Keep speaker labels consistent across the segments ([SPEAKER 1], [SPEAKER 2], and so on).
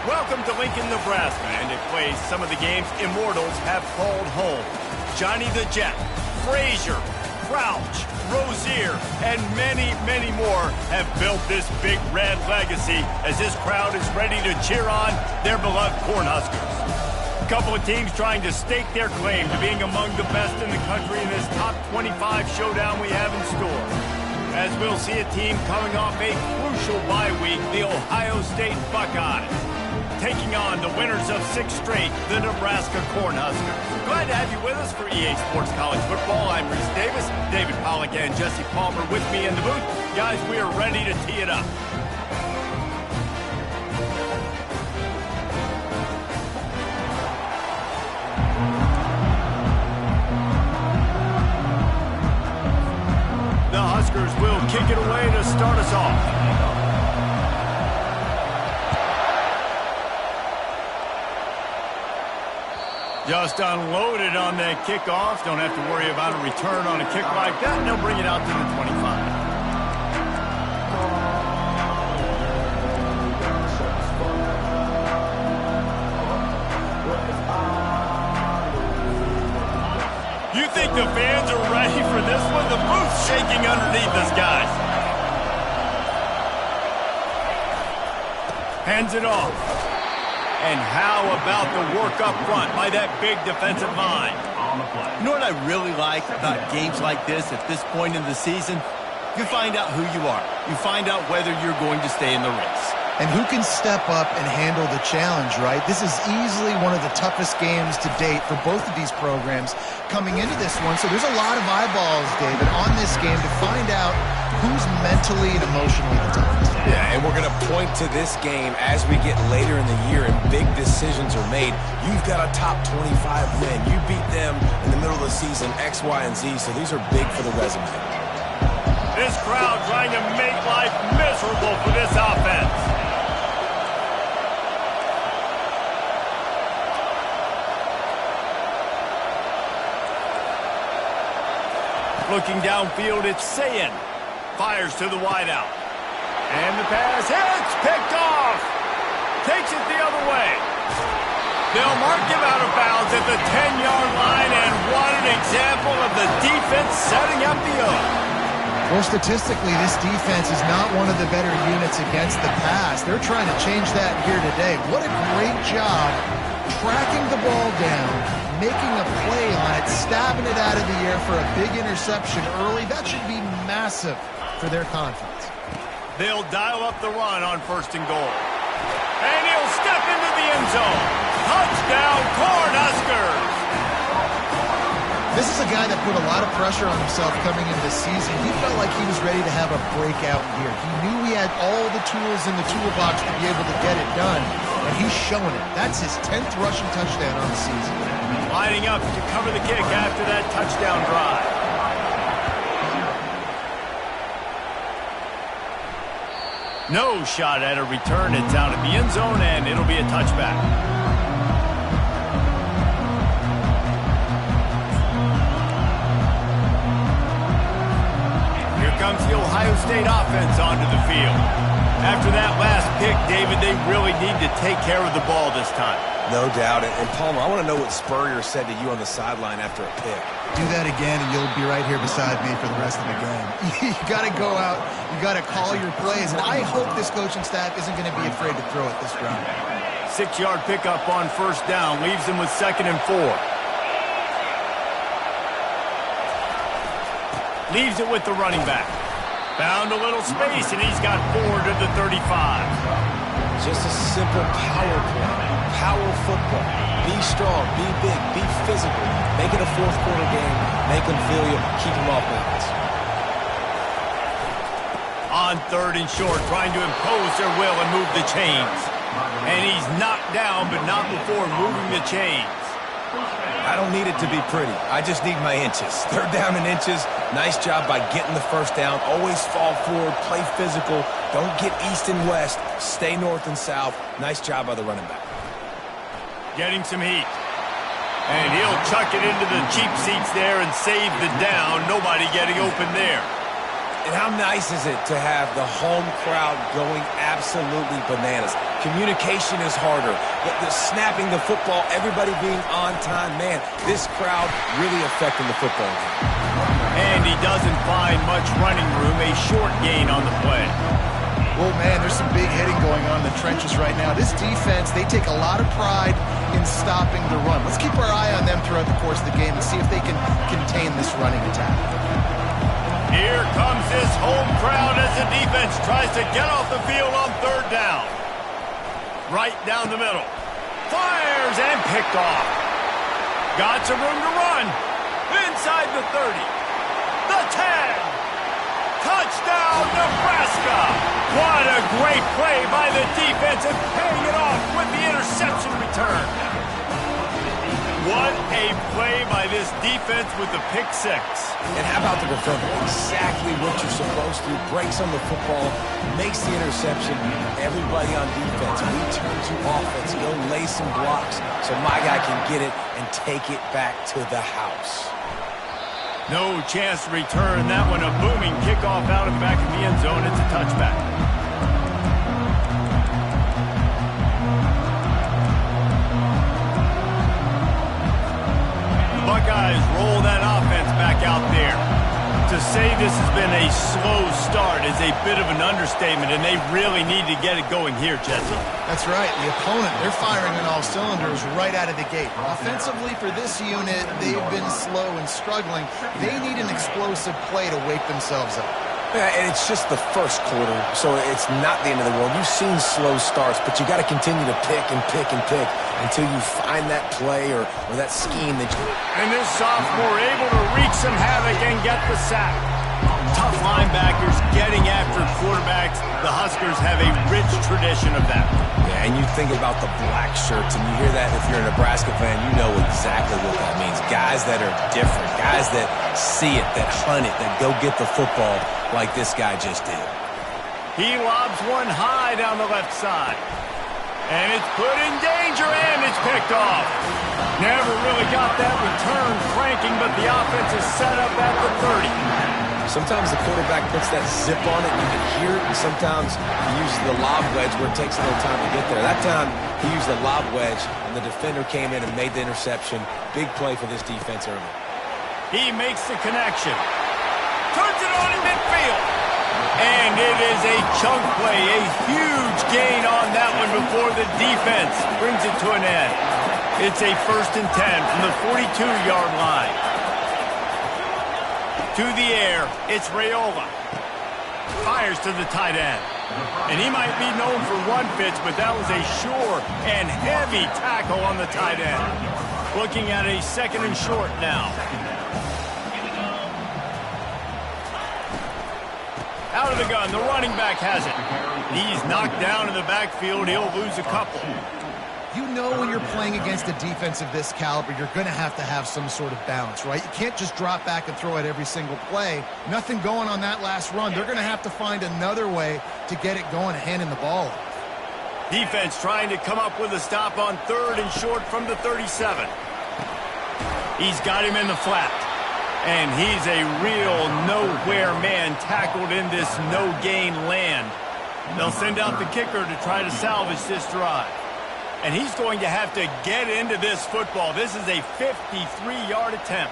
[SPEAKER 1] Welcome to Lincoln, Nebraska, and it plays some of the games immortals have called home. Johnny the Jet, Frazier, Crouch, Rozier, and many, many more have built this big red legacy as this crowd is ready to cheer on their beloved Cornhuskers. A couple of teams trying to stake their claim to being among the best in the country in this top 25 showdown we have in store. As we'll see a team coming off a crucial bye week, the Ohio State Buckeyes, taking on the winners of 6 straight, the Nebraska Cornhuskers. Glad to have you with us for EA Sports College Football. I'm Reese Davis, David Pollack and Jesse Palmer with me in the booth. Guys, we are ready to tee it up. The Huskers will kick it away to start us off. Just unloaded on that kickoff. Don't have to worry about a return on a kick like that. And they'll bring it out to the 25. You think the fans are ready for this one? The booth's shaking underneath us, guys. Hands it off. And how about the work up front by that big defensive line? You know what I really like about games like this at this point in the season? You find out who you are. You find out whether you're going to stay in the race.
[SPEAKER 2] And who can step up and handle the challenge, right? This is easily one of the toughest games to date for both of these programs coming into this one. So there's a lot of eyeballs, David, on this game to find out who's mentally and emotionally the toughest.
[SPEAKER 3] Yeah, and we're going to point to this game as we get later in the year and big decisions are made. You've got a top 25 win. You beat them in the middle of the season, X, Y, and Z, so these are big for the resume.
[SPEAKER 1] This crowd trying to make life miserable for this offense. Looking downfield, it's Sayin. Fires to the wideout. And the pass hits, picked off. Takes it the other way. They'll mark him out of bounds at the 10-yard line, and what an example of the defense setting up the O.
[SPEAKER 2] Well, statistically, this defense is not one of the better units against the pass. They're trying to change that here today. What a great job tracking the ball down, making a play on it, stabbing it out of the air for a big interception early. That should be massive for their confidence.
[SPEAKER 1] They'll dial up the run on 1st and goal. And he'll step into the end zone. Touchdown, Cornhuskers!
[SPEAKER 2] This is a guy that put a lot of pressure on himself coming into the season. He felt like he was ready to have a breakout year. He knew he had all the tools in the toolbox to be able to get it done, and he's showing it. That's his 10th rushing touchdown on the season.
[SPEAKER 1] Lining up to cover the kick after that touchdown drive. No shot at a return. It's out of the end zone, and it'll be a touchback. Here comes the Ohio State offense onto the field. After that last pick, David, they really need to take care of the ball this time.
[SPEAKER 3] No doubt. And Palmer, I want to know what Spurrier said to you on the sideline after a pick.
[SPEAKER 2] Do that again, and you'll be right here beside me for the rest of the game. You got to go out. You got to call your plays, and I hope this coaching staff isn't going to be afraid to throw it this round.
[SPEAKER 1] 6-yard pickup on 1st down leaves them with 2nd and 4. Leaves it with the running back. Found a little space, and he's got 4 to the 35.
[SPEAKER 3] Just a simple power play. Power football. Be strong, be big, be physical. Make it a 4th quarter game. Make them feel you. Keep them off balance.
[SPEAKER 1] On 3rd and short, trying to impose their will and move the chains. And he's knocked down, but not before moving the chains.
[SPEAKER 3] I don't need it to be pretty. I just need my inches. 3rd down in inches. Nice job by getting the 1st down. Always fall forward. Play physical. Don't get east and west. Stay north and south. Nice job by the running back.
[SPEAKER 1] Getting some heat. And he'll chuck it into the cheap seats there and save the down. Nobody getting open there.
[SPEAKER 3] And how nice is it to have the home crowd going absolutely bananas? Communication is harder. The snapping the football, everybody being on time. Man, this crowd really affecting the football game.
[SPEAKER 1] And he doesn't find much running room, a short gain on the play.
[SPEAKER 2] Well, man, there's some big hitting going on in the trenches right now. This defense, they take a lot of pride in stopping the run. Let's keep our eye on them throughout the course of the game and see if they can contain this running attack.
[SPEAKER 1] Here comes this home crowd as the defense tries to get off the field on third down. Right down the middle. Fires and picked off. Got some room to run. Inside the 30. The 10. Touchdown, Nebraska! What a great play by the defense and paying it off with the interception return. What a play by this defense with the pick six.
[SPEAKER 3] And how about the defender? Exactly what you're supposed to. Breaks on the football, makes the interception. Everybody on defense returns to offense. Go lay some blocks so my guy can get it and take it back to the house.
[SPEAKER 1] No chance to return that one. A booming kickoff out of the back of the end zone. It's a touchback. The Buckeyes roll that offense back out there. To say this has been a slow start is a bit of an understatement, and they really need to get it going here, Jesse.
[SPEAKER 2] That's right. The opponent, they're firing on all cylinders right out of the gate. Offensively, for this unit, they've been slow and struggling. They need an explosive play to wake themselves up.
[SPEAKER 3] Yeah, and it's just the first quarter, so it's not the end of the world. You've seen slow starts, but you got to continue to pick and pick and pick until you find that play or that scheme that you...
[SPEAKER 1] And this sophomore able to wreak some havoc and get the sack. Tough linebackers getting after quarterbacks. The Huskers have a rich tradition of that.
[SPEAKER 3] Yeah, and you think about the black shirts, and you hear that if you're a Nebraska fan, you know exactly what that means. Guys that are different, guys that see it, that hunt it, that go get the football like this guy just did.
[SPEAKER 1] He lobs one high down the left side. And it's put in danger, and it's picked off. Never really got that return cranking, but the offense is set up at the 30.
[SPEAKER 3] Sometimes the quarterback puts that zip on it, and you can hear it, and sometimes he uses the lob wedge where it takes a little time to get there. That time, he used the lob wedge, and the defender came in and made the interception. Big play for this defense early.
[SPEAKER 1] He makes the connection. Turns it on in midfield. And it is a chunk play, a huge gain on that one before the defense brings it to an end. It's a 1st and 10 from the 42-yard line. To the air, it's Raiola. Fires to the tight end. And he might be known for one pitch, but that was a sure and heavy tackle on the tight end. Looking at a 2nd and short now. Out of the gun, the running back has it. He's knocked down in the backfield. He'll lose a couple.
[SPEAKER 2] You know when you're playing against a defense of this caliber, you're going to have some sort of balance, right? You can't just drop back and throw it every single play. Nothing going on that last run. They're going to have to find another way to get it going and handing the ball off.
[SPEAKER 1] Defense trying to come up with a stop on 3rd and short from the 37. He's got him in the flat. And he's a real nowhere man tackled in this no-gain land. They'll send out the kicker to try to salvage this drive. And he's going to have to get into this football. This is a 53-yard attempt.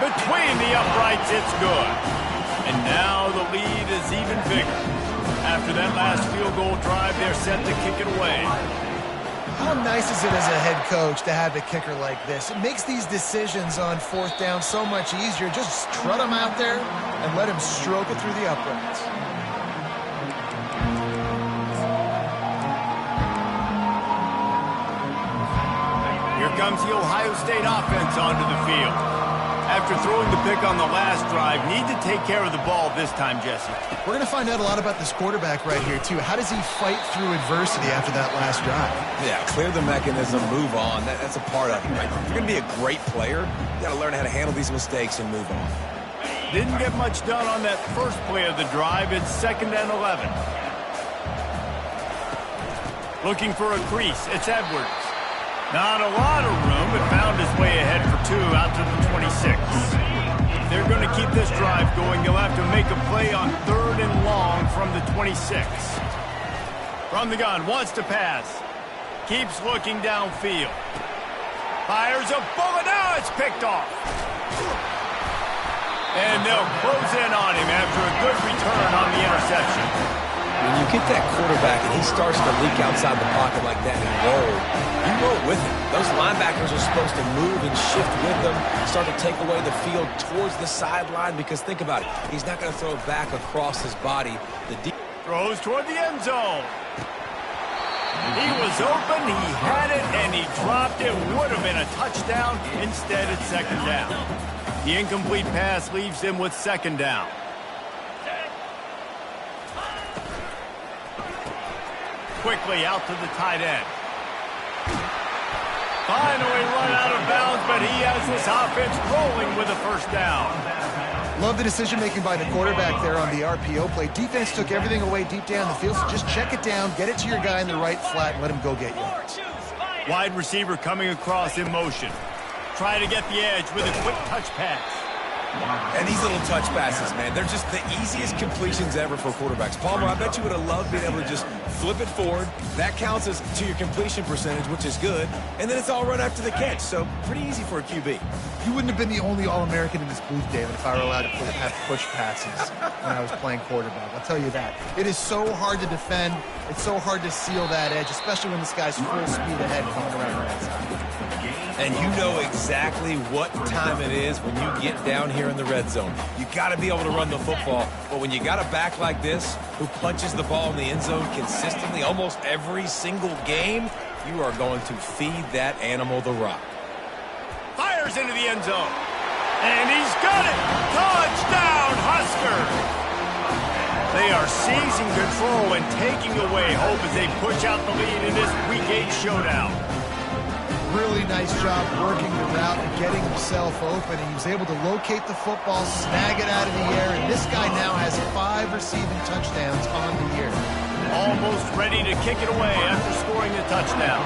[SPEAKER 1] Between the uprights, it's good. And now the lead is even bigger. After that last field goal drive, they're set to kick it away.
[SPEAKER 2] How nice is it as a head coach to have a kicker like this? It makes these decisions on 4th down so much easier. Just strut him out there and let him stroke it through the uprights.
[SPEAKER 1] Here comes the Ohio State offense onto the field. After throwing the pick on the last drive, need to take care of the ball this time, Jesse.
[SPEAKER 2] We're going to find out a lot about this quarterback right here, too. How does he fight through adversity after that last drive?
[SPEAKER 3] Yeah, clear the mechanism, move on. That's a part of it, right? If you're going to be a great player, you got to learn how to handle these mistakes and move on.
[SPEAKER 1] Didn't get much done on that first play of the drive. It's 2nd and 11. Looking for a crease. It's Edwards. Not a lot of room, but found his way ahead for 2 out to the 26. play on 3rd and long from the 26. From the gun, wants to pass. Keeps looking downfield. Fires a bullet. Now it's picked off. And they'll close in on him after a good return on the interception.
[SPEAKER 3] When you get that quarterback and he starts to leak outside the pocket like that and roll, you roll with him. Those linebackers are supposed to move and shift with them, start to take away the field towards the sideline, because think about it. He's not going to throw it back across his body.
[SPEAKER 1] Throws toward the end zone. He was open, he had it, and he dropped it. Would have been a touchdown. Instead, it's 2nd down. The incomplete pass leaves him with 2nd down. Quickly out to the tight end. Finally run out of bounds, but he has this offense rolling with a 1st down.
[SPEAKER 2] Love the decision-making by the quarterback there on the RPO play. Defense took everything away deep down the field, so just check it down, get it to your guy in the right flat, and let him go get you.
[SPEAKER 1] Wide receiver coming across in motion. Try to get the edge with a quick touch pass.
[SPEAKER 3] And these little touch passes, man, they're just the easiest completions ever for quarterbacks. Palmer, I bet you would have loved being able to just flip it forward. That counts as to your completion percentage, which is good. And then it's all run after the catch, so pretty easy for a QB.
[SPEAKER 2] You wouldn't have been the only All-American in this booth, David, if I were allowed to have push passes when I was playing quarterback. I'll tell you that. It is so hard to defend. It's so hard to seal that edge, especially when this guy's full speed ahead coming around the right side.
[SPEAKER 3] And you know exactly what time it is when you get down here in the red zone. You got to be able to run the football. But when you got a back like this who punches the ball in the end zone consistently almost every single game, you are going to feed that animal the rock.
[SPEAKER 1] Fires into the end zone. And he's got it. Touchdown, Husker. They are seizing control and taking away hope as they push out the lead in this Week 8 showdown.
[SPEAKER 2] Really nice job working the route and getting himself open. He was able to locate the football, snag it out of the air, and this guy now has 5 receiving touchdowns on the year.
[SPEAKER 1] Almost ready to kick it away after scoring the touchdown.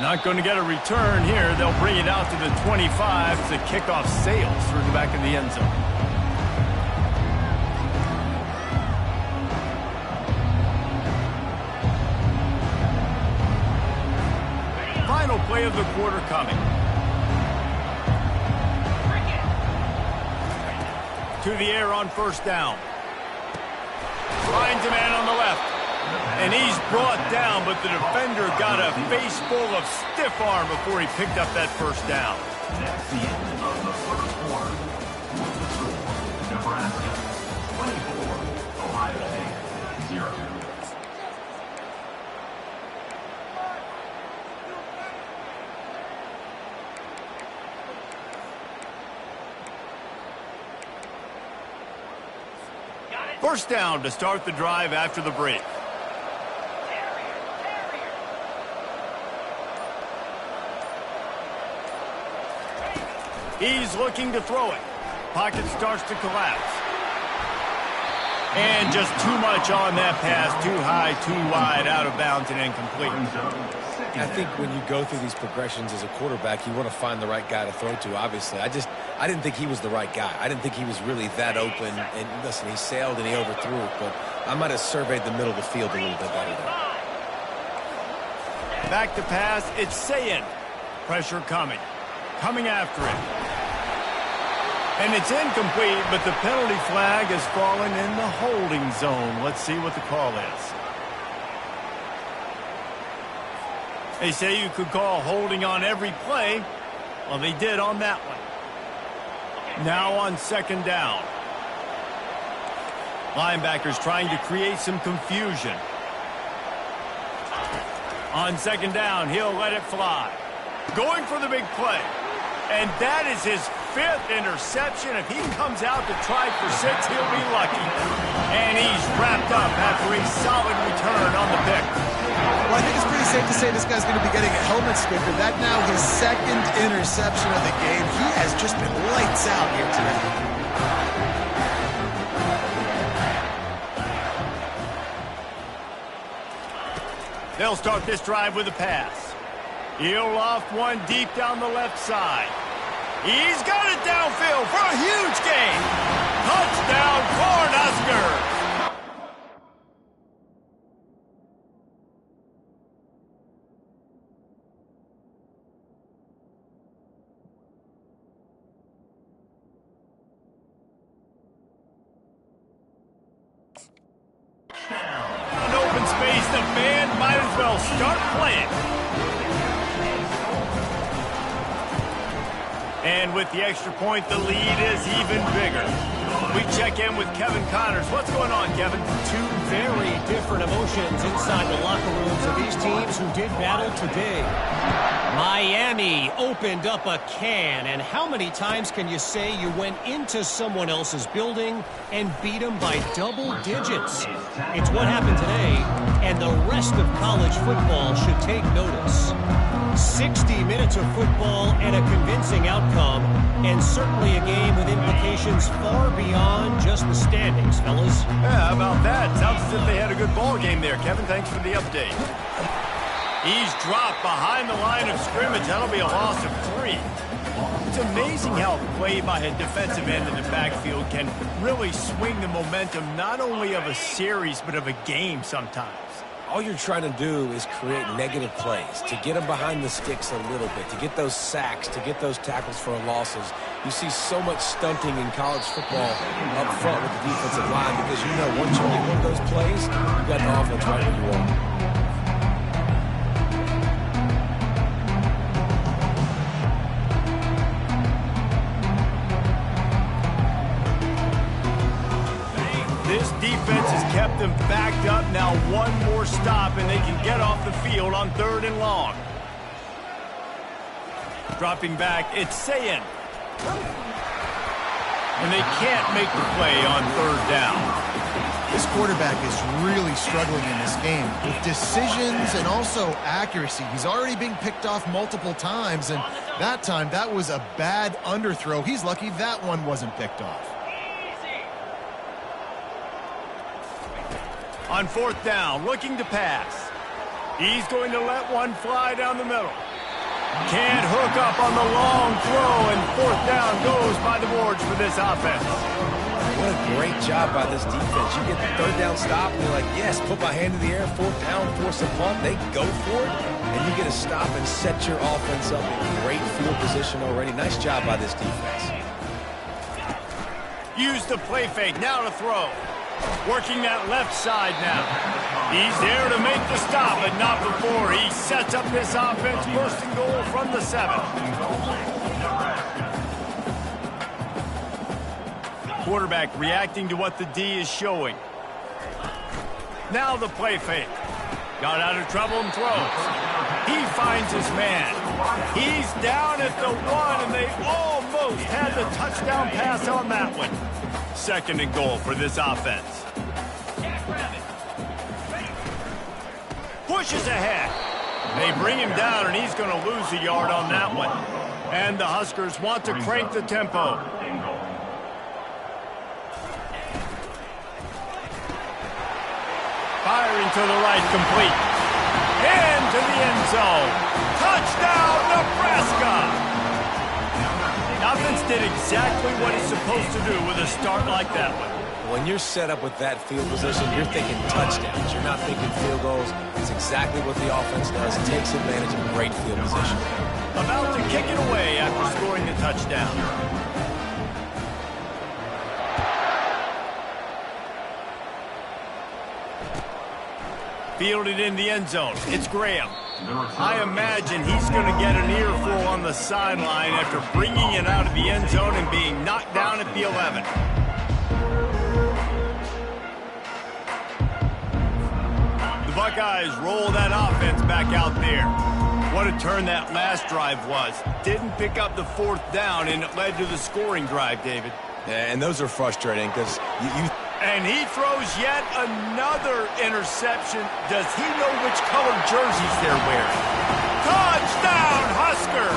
[SPEAKER 1] Not going to get a return here. They'll bring it out to the 25 as the kickoff sails through the back of the end zone. Final play of the quarter coming. To the air on 1st down. Finds a man on the left. And he's brought down, but the defender got a face full of stiff arm before he picked up that 1st down.
[SPEAKER 4] That's the end of the first quarter. Nebraska 24, Ohio State 0.
[SPEAKER 1] First down to start the drive after the break. He's looking to throw it. Pocket starts to collapse. And just too much on that pass. Too high, too wide, out of bounds, and incomplete.
[SPEAKER 3] I think when you go through these progressions as a quarterback, you want to find the right guy to throw to, obviously. I didn't think he was the right guy. I didn't think he was really that open. And listen, he sailed and he overthrew it, but I might have surveyed the middle of the field a little bit better there.
[SPEAKER 1] Back to pass, it's Sayin. Pressure coming. Coming after it. And it's incomplete, but the penalty flag has fallen in the holding zone. Let's see what the call is. They say you could call holding on every play. Well, they did on that one. Now on 2nd down. Linebackers trying to create some confusion. On 2nd down, he'll let it fly. Going for the big play. And that is his 5th interception. If he comes out to try for 6, he'll be lucky. And he's wrapped up after a solid return on the pick.
[SPEAKER 2] Well, I think it's pretty safe to say this guy's going to be getting a helmet sticker. That now his 2nd interception of the game. He has just been lights out here tonight.
[SPEAKER 1] They'll start this drive with a pass. He'll loft one deep down the left side. He's got it downfield for a huge gain. Touchdown, Cornhuskers. An open space, the band might as well start playing. And with the extra point, the lead is even bigger. We check in with Kevin Connors. What's going on, Kevin?
[SPEAKER 5] Two very different emotions inside the locker rooms of these teams who did battle today. Miami opened up a can, and how many times can you say you went into someone else's building and beat them by double digits? It's what happened today, and the rest of college football should take notice. 60 minutes of football and a convincing outcome, and certainly a game with implications far beyond just the standings, fellas.
[SPEAKER 1] Yeah, how about that? Sounds as if they had a good ball game there. Kevin, thanks for the update. He's dropped behind the line of scrimmage. That'll be a loss of 3. It's amazing how play by a defensive end in the backfield can really swing the momentum not only of a series but of a game sometimes.
[SPEAKER 3] All you're trying to do is create negative plays, to get them behind the sticks a little bit, to get those sacks, to get those tackles for losses. You see so much stunting in college football up front with the defensive line because you know once you get one of those plays, you've got an offense right where you are.
[SPEAKER 1] This defense has kept them backed up. Now one more stop, and they can get off the field on 3rd and long. Dropping back, it's Sayin. And they can't make the play on 3rd down.
[SPEAKER 2] This quarterback is really struggling in this game with decisions and also accuracy. He's already being picked off multiple times, and that time that was a bad underthrow. He's lucky that one wasn't picked off.
[SPEAKER 1] On 4th down, looking to pass. He's going to let one fly down the middle. Can't hook up on the long throw, and 4th down goes by the boards for this offense.
[SPEAKER 3] What a great job by this defense. You get the 3rd down stop, and you're like, yes, put my hand in the air, 4th down, force a punt. They go for it, and you get a stop and set your offense up in great field position already. Nice job by this defense.
[SPEAKER 1] Use the play fake, now to throw. Working that left side now. He's there to make the stop, but not before. He sets up this offense, 1st and goal from the 7. Quarterback reacting to what the D is showing. Now the play fake. Got out of trouble and throws. He finds his man. He's down at the 1, and they almost had the touchdown pass on that one. 2nd and goal for this offense. Pushes ahead. They bring him down, and he's going to lose a yard on that one. And the Huskers want to crank the tempo. Firing to the right, complete. Into the end zone. Touchdown, Nebraska! Offense did exactly what it's supposed to do with a start like that one.
[SPEAKER 3] When you're set up with that field position, you're thinking touchdowns. You're not thinking field goals. It's exactly what the offense does. It takes advantage of great field position.
[SPEAKER 1] About to kick it away after scoring the touchdown. Fielded in the end zone. It's Graham. I imagine he's going to get an earful on the sideline after bringing it out of the end zone and being knocked down at the 11. The Buckeyes roll that offense back out there. What a turn that last drive was. Didn't pick up the 4th down, and it led to the scoring drive, David.
[SPEAKER 3] Yeah, and those are frustrating because you
[SPEAKER 1] And he throws yet another interception. Does he know which color jerseys they're wearing? Touchdown, Husker!